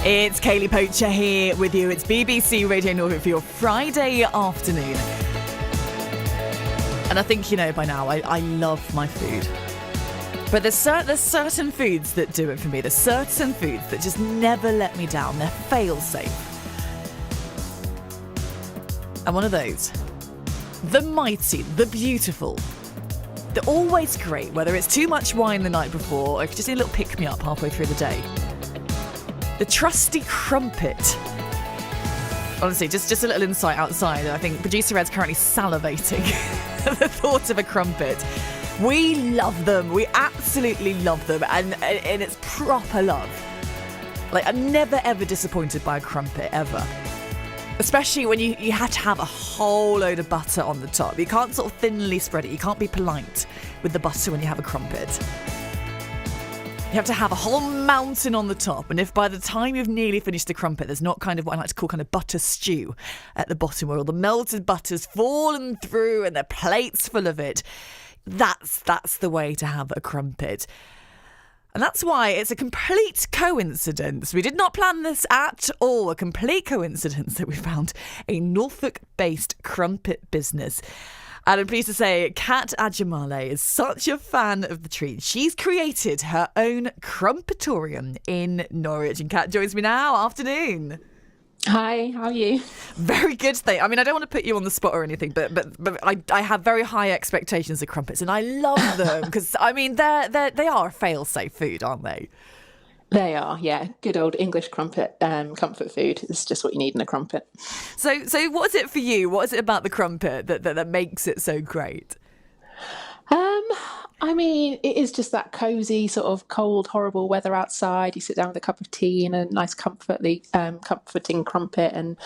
It's Kayleigh Poacher here with you. It's BBC Radio Norfolk for your Friday afternoon. And I think you know by now, I love my food. But there's certain foods that do it for me. There's certain foods that just never let me down. They're fail-safe. And one of those, the mighty, the beautiful, they're always great, whether it's too much wine the night before or if you just need a little pick-me-up halfway through the day. The trusty crumpet. Honestly, just a little insight outside. I think producer Ed's currently salivating at the thought of a crumpet. We love them. We absolutely love them. And it's proper love. Like, I'm never, ever disappointed by a crumpet, ever. Especially when you have to have a whole load of butter on the top. You can't sort of thinly spread it. You can't be polite with the butter when you have a crumpet. You have to have a whole mountain on the top. And if by the time you've nearly finished the crumpet, there's not kind of what I like to call kind of butter stew at the bottom where all the melted butter's fallen through and the plate's full of it, that's the way to have a crumpet. And that's why it's a complete coincidence. We did not plan this at all. A complete coincidence that we found a Norfolk-based crumpet business. And I'm pleased to say Kat Ajamale is such a fan of the treat. She's created her own Crumpetorium in Norwich. And Kat joins me now. Afternoon. Hi, how are you? Very good, I mean, I don't want to put you on the spot or anything, but I have very high expectations of crumpets, and I love them because I mean they are a fail-safe food, aren't they? They are, yeah. Good old English crumpet, comfort food. It's just what you need in a crumpet. So what is it for you? What is it about the crumpet that makes it so great? I mean, it is just that cosy sort of cold, horrible weather outside. You sit down with a cup of tea and a nice comforting crumpet, and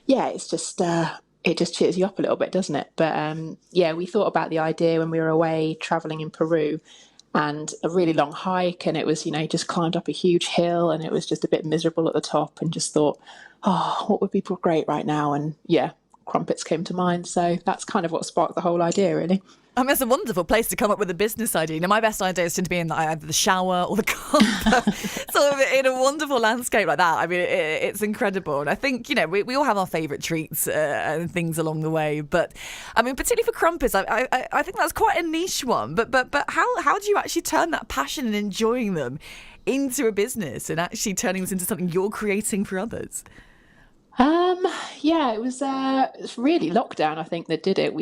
yeah, it's just it just cheers you up a little bit, doesn't it? But yeah, we thought about the idea when we were away traveling in Peru, and a really long hike, and it was, you know, just climbed up a huge hill, and it was just a bit miserable at the top, and just thought, oh, what would be great right now? And yeah, crumpets came to mind, so that's kind of what sparked the whole idea, really. I mean, it's a wonderful place to come up with a business idea. You know, my best ideas tend to be in either the shower or the car, sort of in a wonderful landscape like that. I mean, it's incredible. And I think, you know, we all have our favourite treats and things along the way. But, I mean, particularly for crumpets, I think that's quite a niche one. But how do you actually turn that passion and enjoying them into a business and actually turning this into something you're creating for others? Yeah, it was really lockdown, I think, that did it.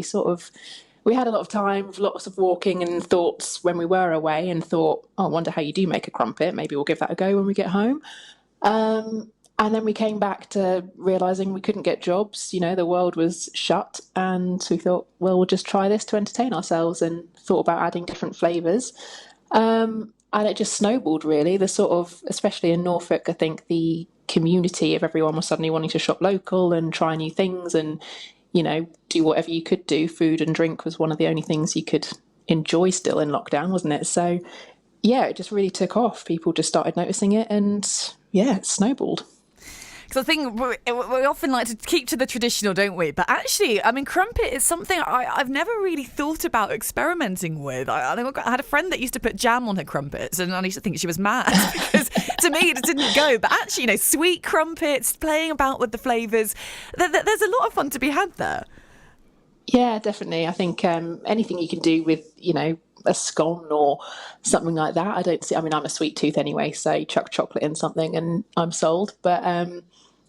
We had a lot of time, lots of walking and thoughts when we were away, and thought, oh, I wonder how you do make a crumpet. Maybe we'll give that a go when we get home. And then we came back to realising we couldn't get jobs. You know, the world was shut. And we thought, well, we'll just try this to entertain ourselves, and thought about adding different flavours. And it just snowballed, really. The sort of, especially in Norfolk, I think the community of everyone was suddenly wanting to shop local and try new things and, you know, do whatever you could do. Food and drink was one of the only things you could enjoy still in lockdown, wasn't it? So, yeah, it just really took off. People just started noticing it, and, yeah, it snowballed. Because I think we often like to keep to the traditional, don't we? But actually, I mean, crumpet is something I've never really thought about experimenting with. I had a friend that used to put jam on her crumpets, and I used to think she was mad because to me it didn't go. But actually, you know, sweet crumpets, playing about with the flavours, there's a lot of fun to be had there. Yeah, definitely. I think anything you can do with, you know, a scone or something like that. I mean, I'm a sweet tooth anyway, so chuck chocolate in something and I'm sold. But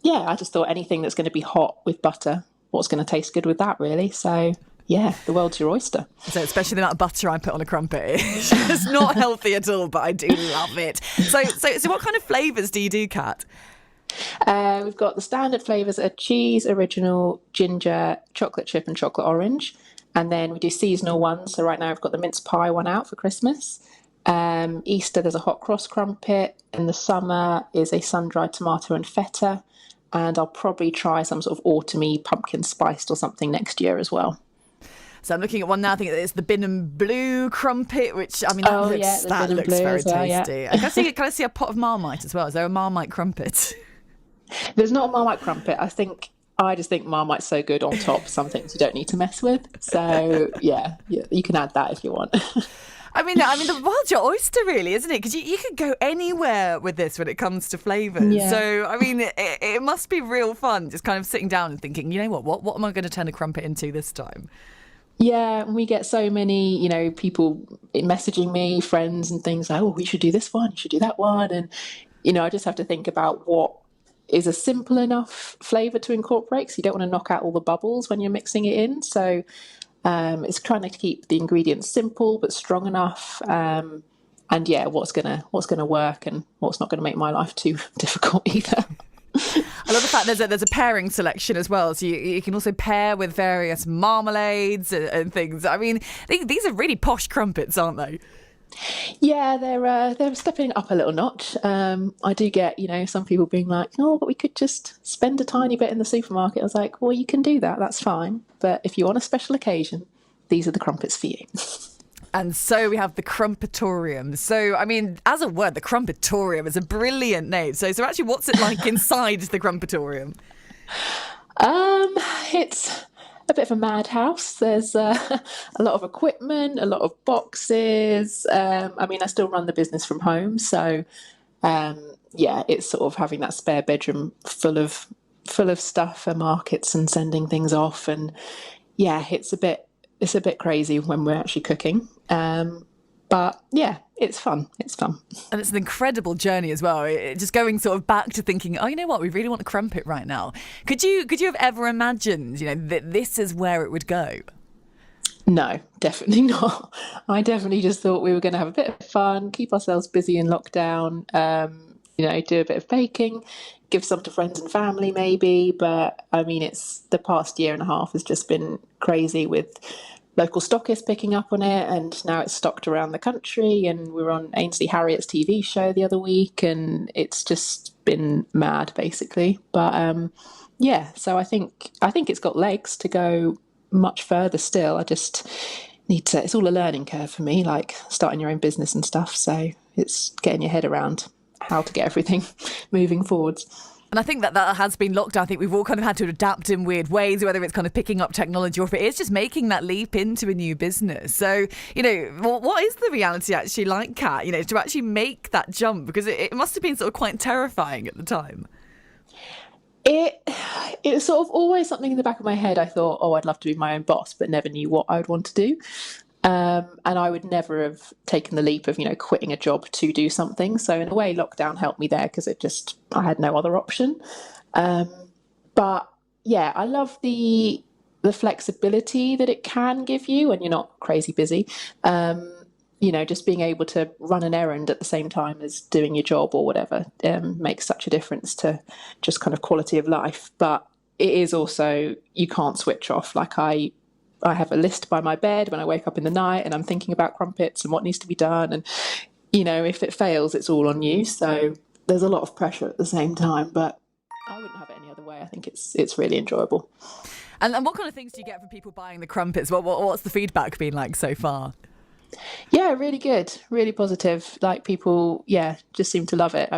yeah, I just thought anything that's going to be hot with butter, what's going to taste good with that, really? So yeah, the world's your oyster. So especially the amount of butter I put on a crumpet. It's not healthy at all, but I do love it. So what kind of flavours do you do, Kat? We've got the standard flavours are cheese, original, ginger, chocolate chip and chocolate orange. And then we do seasonal ones. So right now we've got the mince pie one out for Christmas. Easter, there's a hot cross crumpet. In the summer is a sun-dried tomato and feta. And I'll probably try some sort of autumny pumpkin spiced or something next year as well. So I'm looking at one now. I think it's the bin and blue crumpet, which, I mean, that looks very tasty. Yeah. Can I see a pot of Marmite as well? Is there a Marmite crumpet? There's not a Marmite crumpet. I just think Marmite's so good on top. Some things you don't need to mess with. So yeah, you can add that if you want. The world's your oyster, really, isn't it? Because you could go anywhere with this when it comes to flavours. Yeah. So, it must be real fun just kind of sitting down and thinking, you know what am I going to turn a crumpet into this time? Yeah, we get so many, people messaging me, friends and things like, oh, we should do this one, you should do that one. And, I just have to think about what is a simple enough flavour to incorporate, because you don't want to knock out all the bubbles when you're mixing it in. So it's trying to keep the ingredients simple but strong enough. And yeah, what's gonna work and what's not gonna make my life too difficult either. I love the fact there's a pairing selection as well, so you can also pair with various marmalades and things. These are really posh crumpets, aren't they? Yeah, they're stepping up a little notch. I do get, some people being like, oh, but we could just spend a tiny bit in the supermarket. I was like, well, you can do that, that's fine. But if you want a special occasion, these are the crumpets for you. And so we have the Crumpetorium. So, as a word, the Crumpetorium is a brilliant name. So actually, what's it like inside the Crumpetorium? It's a bit of a madhouse. There's a lot of equipment, a lot of boxes. I still run the business from home. So, it's sort of having that spare bedroom full of stuff for markets and sending things off. And yeah, it's a bit crazy when we're actually cooking. But yeah, it's fun. It's fun. And it's an incredible journey as well. Just going sort of back to thinking, oh, you know what? We really want a crumpet right now. Could you have ever imagined, that this is where it would go? No, definitely not. I definitely just thought we were going to have a bit of fun, keep ourselves busy in lockdown, do a bit of baking, give some to friends and family maybe. But it's the past year and a half has just been crazy with local stockists picking up on it, and now it's stocked around the country, and we were on Ainsley Harriet's TV show the other week, and it's just been mad basically. But so I think it's got legs to go much further still. I just need to, it's all a learning curve for me, like starting your own business and stuff, so it's getting your head around how to get everything moving forwards. And I think that has been lockdown. I think we've all kind of had to adapt in weird ways, whether it's kind of picking up technology or if it is just making that leap into a new business. So, what is the reality actually like, Kat, to actually make that jump? Because it must have been sort of quite terrifying at the time. It was sort of always something in the back of my head. I thought, oh, I'd love to be my own boss, but never knew what I would want to do. And I would never have taken the leap of, quitting a job to do something. So in a way, lockdown helped me there because I had no other option. But yeah, I love the flexibility that it can give you when you're not crazy busy. Just being able to run an errand at the same time as doing your job or whatever makes such a difference to just kind of quality of life. But it is also, you can't switch off. Like I have a list by my bed when I wake up in the night and I'm thinking about crumpets and what needs to be done. And, if it fails, it's all on you. So there's a lot of pressure at the same time, but I wouldn't have it any other way. I think it's really enjoyable. And what kind of things do you get from people buying the crumpets? What's the feedback been like so far? Yeah, really good, really positive. Like people, just seem to love it.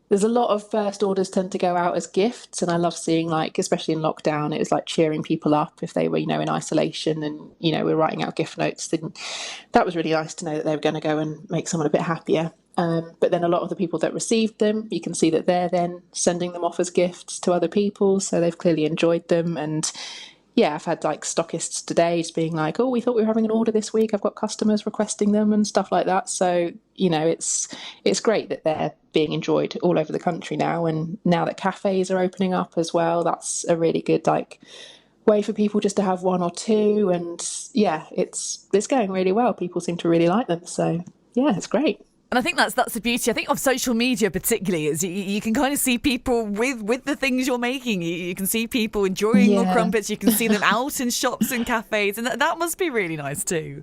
There's a lot of first orders tend to go out as gifts, and I love seeing, like, especially in lockdown, it was like cheering people up if they were, in isolation, and we're writing out gift notes. And that was really nice to know that they were going to go and make someone a bit happier. But then a lot of the people that received them, you can see that they're then sending them off as gifts to other people, so they've clearly enjoyed them. And yeah, I've had like stockists today just being like, oh, we thought we were having an order this week. I've got customers requesting them and stuff like that. So, it's great that they're being enjoyed all over the country now. And now that cafes are opening up as well, that's a really good way for people just to have one or two. And yeah, it's going really well. People seem to really like them. So yeah, it's great. And I think that's the beauty, I think, of social media particularly, is you can kind of see people with the things you're making. You can see people enjoying your crumpets. You can see them out in shops and cafes. And that must be really nice too.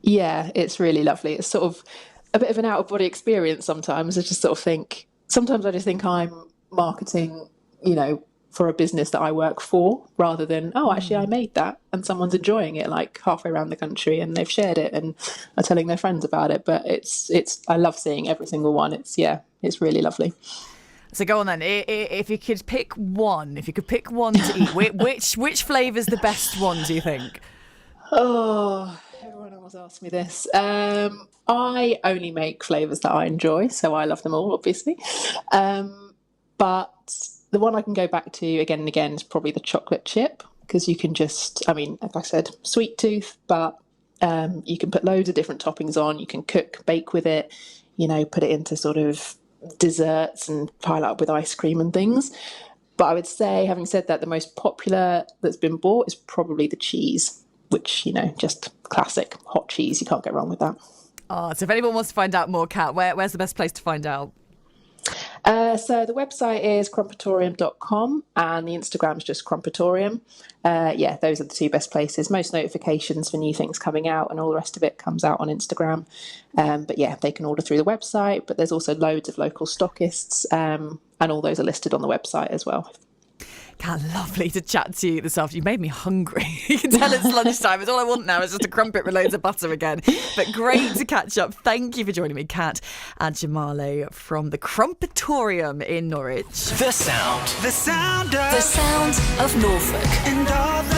Yeah, it's really lovely. It's sort of a bit of an out-of-body experience sometimes. I just sort of think, sometimes I just think I'm marketing, for a business that I work for, rather than, oh, actually I made that and someone's enjoying it like halfway around the country and they've shared it and are telling their friends about it. But it's I love seeing every single one. It's really lovely. So go on then. If you could pick one to eat, which flavour's the best one, do you think? Oh, everyone Someone's asked me this. I only make flavours that I enjoy, so I love them all, obviously. But the one I can go back to again and again is probably the chocolate chip, because you can just, I mean, like I said, sweet tooth, but you can put loads of different toppings on. You can cook, bake with it, put it into sort of desserts and pile it up with ice cream and things. But I would say, having said that, the most popular that's been bought is probably the cheese, which, just classic hot cheese. You can't go wrong with that. Oh, so if anyone wants to find out more, Kat, where's the best place to find out? So the website is crumpetorium.com and the Instagram's just Crumpetorium. Those are the two best places. Most notifications for new things coming out and all the rest of it comes out on Instagram. But they can order through the website, but there's also loads of local stockists, and all those are listed on the website as well. Kat, lovely to chat to you this afternoon. You made me hungry. You can tell it's lunchtime. It's all I want now is just a crumpet with loads of butter again. But great to catch up. Thank you for joining me, Kat and Jamale from the Crumpetorium in Norwich. The sound of The sound of Norfolk. and all the